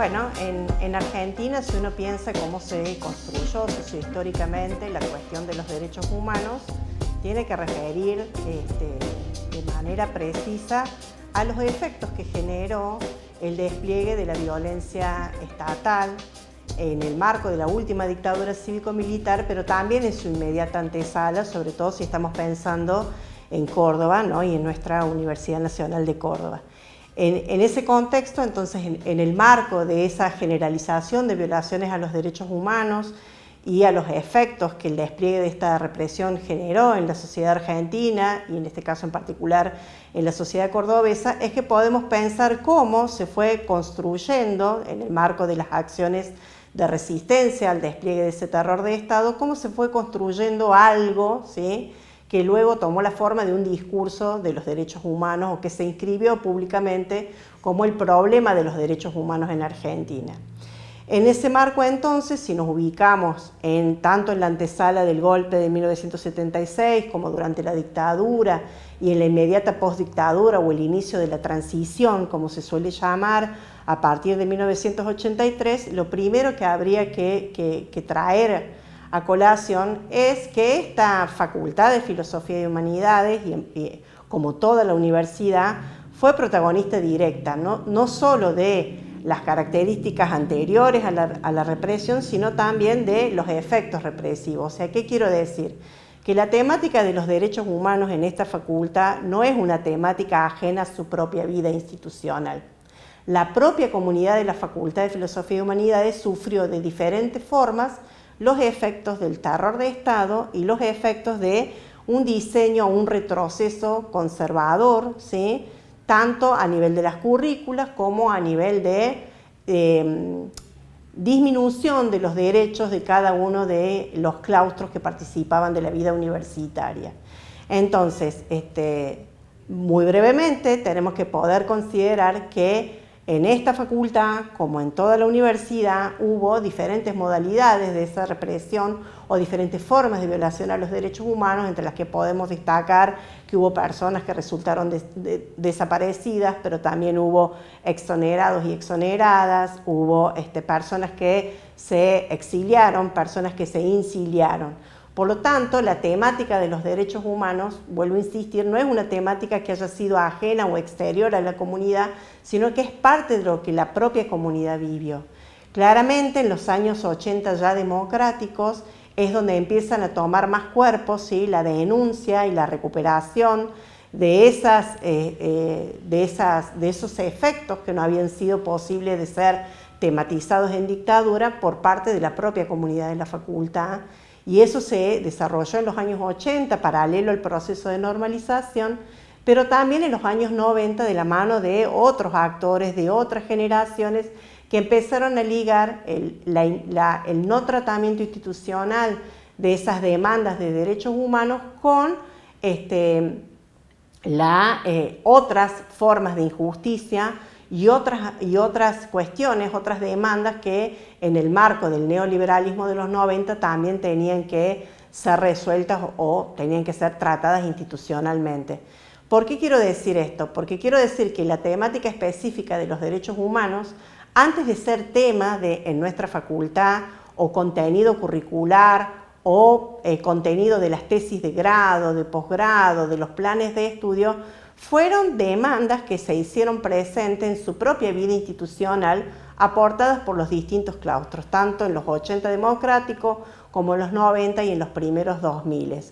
Bueno, en Argentina, si uno piensa cómo se construyó sociohistóricamente la cuestión de los derechos humanos, tiene que referir de manera precisa a los efectos que generó el despliegue de la violencia estatal en el marco de la última dictadura cívico-militar, pero también en su inmediata antesala, sobre todo si estamos pensando en Córdoba, ¿no? Y en nuestra Universidad Nacional de Córdoba. En ese contexto, entonces, en el marco de esa generalización de violaciones a los derechos humanos y a los efectos que el despliegue de esta represión generó en la sociedad argentina, y en este caso en particular en la sociedad cordobesa, es que podemos pensar cómo se fue construyendo, en el marco de las acciones de resistencia al despliegue de ese terror de Estado, cómo se fue construyendo algo, ¿sí?, que luego tomó la forma de un discurso de los derechos humanos o que se inscribió públicamente como el problema de los derechos humanos en Argentina. En ese marco, entonces, si nos ubicamos tanto en la antesala del golpe de 1976 como durante la dictadura y en la inmediata postdictadura o el inicio de la transición, como se suele llamar, a partir de 1983, lo primero que habría que traer a colación es que esta Facultad de Filosofía y Humanidades, y como toda la universidad, fue protagonista directa, no solo de las características anteriores a la represión, sino también de los efectos represivos. O sea, ¿qué quiero decir? Que la temática de los derechos humanos en esta facultad no es una temática ajena a su propia vida institucional. La propia comunidad de la Facultad de Filosofía y Humanidades sufrió de diferentes formas los efectos del terror de Estado y los efectos de un diseño, un retroceso conservador, ¿sí?, tanto a nivel de las currículas como a nivel de disminución de los derechos de cada uno de los claustros que participaban de la vida universitaria. Entonces, muy brevemente, tenemos que poder considerar que en esta facultad, como en toda la universidad, hubo diferentes modalidades de esa represión o diferentes formas de violación a los derechos humanos, entre las que podemos destacar que hubo personas que resultaron desaparecidas, pero también hubo exonerados y exoneradas, hubo personas que se exiliaron, personas que se insiliaron. Por lo tanto, la temática de los derechos humanos, vuelvo a insistir, no es una temática que haya sido ajena o exterior a la comunidad, sino que es parte de lo que la propia comunidad vivió. Claramente, en los años 80 ya democráticos, es donde empiezan a tomar más cuerpo, ¿sí?, la denuncia y la recuperación de esos efectos que no habían sido posibles de ser tematizados en dictadura por parte de la propia comunidad de la facultad. Y eso se desarrolló en los años 80, paralelo al proceso de normalización, pero también en los años 90 de la mano de otros actores, de otras generaciones, que empezaron a ligar el no tratamiento institucional de esas demandas de derechos humanos con otras formas de injusticia y otras cuestiones, otras demandas que en el marco del neoliberalismo de los 90 también tenían que ser resueltas o tenían que ser tratadas institucionalmente. ¿Por qué quiero decir esto? Porque quiero decir que la temática específica de los derechos humanos, antes de ser tema en nuestra facultad o contenido curricular o contenido de las tesis de grado, de posgrado, de los planes de estudio, fueron demandas que se hicieron presentes en su propia vida institucional, aportadas por los distintos claustros, tanto en los 80 democráticos como en los 90 y en los primeros 2000.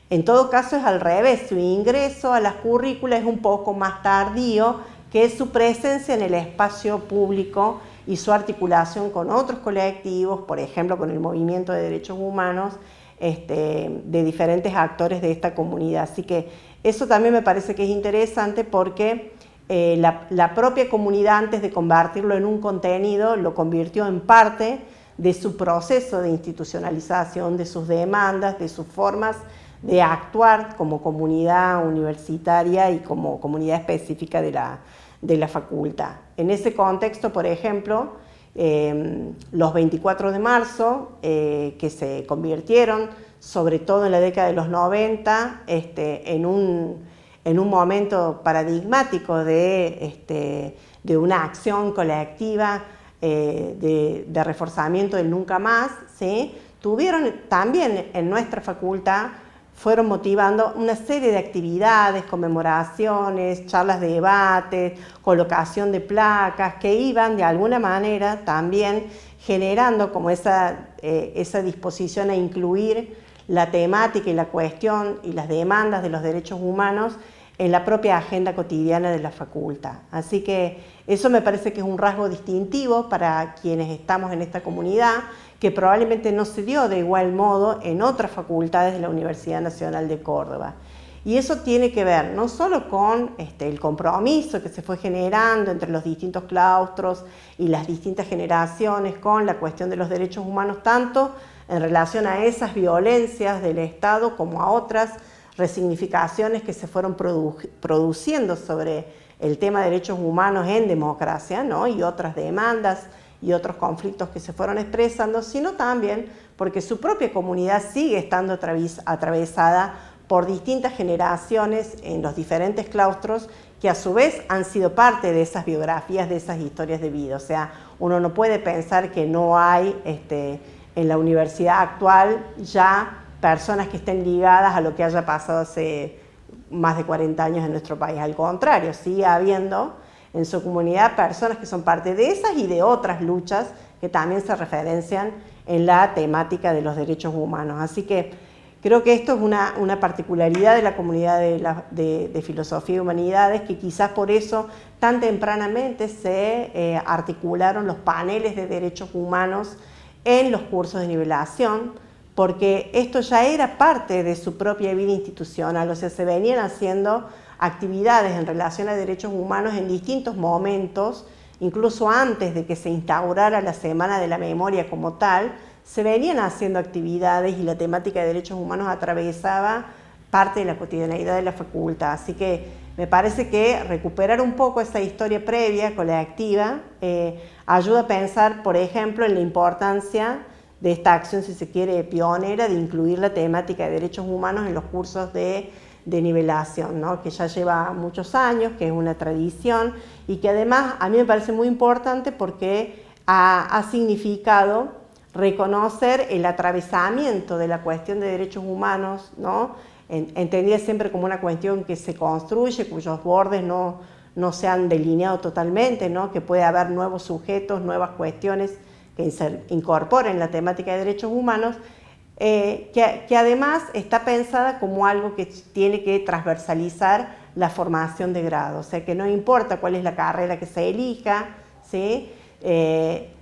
En todo caso es al revés, su ingreso a las currículas es un poco más tardío que su presencia en el espacio público y su articulación con otros colectivos, por ejemplo con el movimiento de derechos humanos, de diferentes actores de esta comunidad. Así que eso también me parece que es interesante porque la propia comunidad, antes de convertirlo en un contenido, lo convirtió en parte de su proceso de institucionalización, de sus demandas, de sus formas de actuar como comunidad universitaria y como comunidad específica de la facultad. En ese contexto, por ejemplo, los 24 de marzo, que se convirtieron, sobre todo en la década de los 90, en un momento paradigmático de una acción colectiva de reforzamiento del nunca más, ¿sí? Tuvieron también en nuestra facultad, fueron motivando una serie de actividades, conmemoraciones, charlas de debate, colocación de placas, que iban de alguna manera también generando como esa disposición a incluir la temática y la cuestión y las demandas de los derechos humanos en la propia agenda cotidiana de la facultad. Así que eso me parece que es un rasgo distintivo para quienes estamos en esta comunidad, que probablemente no se dio de igual modo en otras facultades de la Universidad Nacional de Córdoba. Y eso tiene que ver no solo con el compromiso que se fue generando entre los distintos claustros y las distintas generaciones con la cuestión de los derechos humanos, tanto en relación a esas violencias del Estado como a otras resignificaciones que se fueron produciendo sobre el tema de derechos humanos en democracia, ¿no? Y otras demandas y otros conflictos que se fueron expresando, sino también porque su propia comunidad sigue estando atravesada por distintas generaciones en los diferentes claustros que a su vez han sido parte de esas biografías, de esas historias de vida. O sea, uno no puede pensar que no hay en la universidad actual ya personas que estén ligadas a lo que haya pasado hace más de 40 años en nuestro país. Al contrario, sigue habiendo en su comunidad personas que son parte de esas y de otras luchas que también se referencian en la temática de los derechos humanos. Así que creo que esto es una particularidad de la comunidad de filosofía y humanidades, que quizás por eso tan tempranamente se articularon los paneles de derechos humanos en los cursos de nivelación, porque esto ya era parte de su propia vida institucional, o sea, se venían haciendo actividades en relación a derechos humanos en distintos momentos, incluso antes de que se instaurara la Semana de la Memoria como tal, se venían haciendo actividades y la temática de derechos humanos atravesaba parte de la cotidianeidad de la facultad. Así que me parece que recuperar un poco esa historia previa, colectiva, ayuda a pensar, por ejemplo, en la importancia de esta acción, si se quiere, pionera, de incluir la temática de derechos humanos en los cursos de nivelación, ¿no? Que ya lleva muchos años, que es una tradición y que además a mí me parece muy importante porque ha significado reconocer el atravesamiento de la cuestión de derechos humanos, ¿no? Entendida siempre como una cuestión que se construye, cuyos bordes no se han delineado totalmente, ¿no? Que puede haber nuevos sujetos, nuevas cuestiones que se incorporen la temática de derechos humanos, que además está pensada como algo que tiene que transversalizar la formación de grado, o sea que no importa cuál es la carrera que se elija, ¿sí?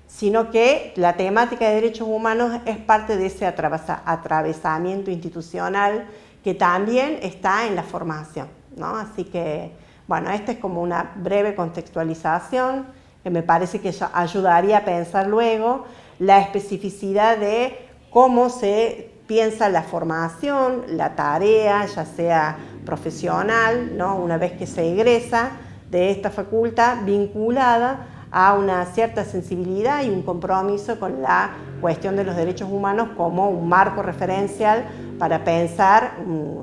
Sino que la temática de derechos humanos es parte de ese atravesamiento institucional que también está en la formación, ¿no? Así que, bueno, esta es como una breve contextualización que me parece que ayudaría a pensar luego la especificidad de cómo se piensa la formación, la tarea, ya sea profesional, ¿no? Una vez que se egresa de esta facultad, vinculada a una cierta sensibilidad y un compromiso con la cuestión de los derechos humanos como un marco referencial para pensar,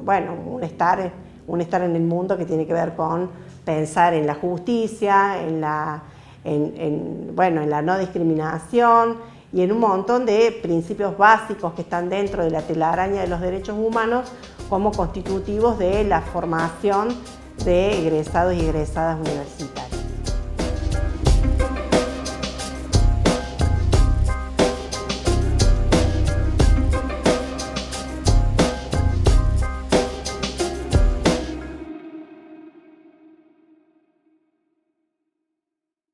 bueno, un estar en el mundo que tiene que ver con pensar en la justicia, en la no discriminación y en un montón de principios básicos que están dentro de la telaraña de los derechos humanos como constitutivos de la formación de egresados y egresadas universitarias.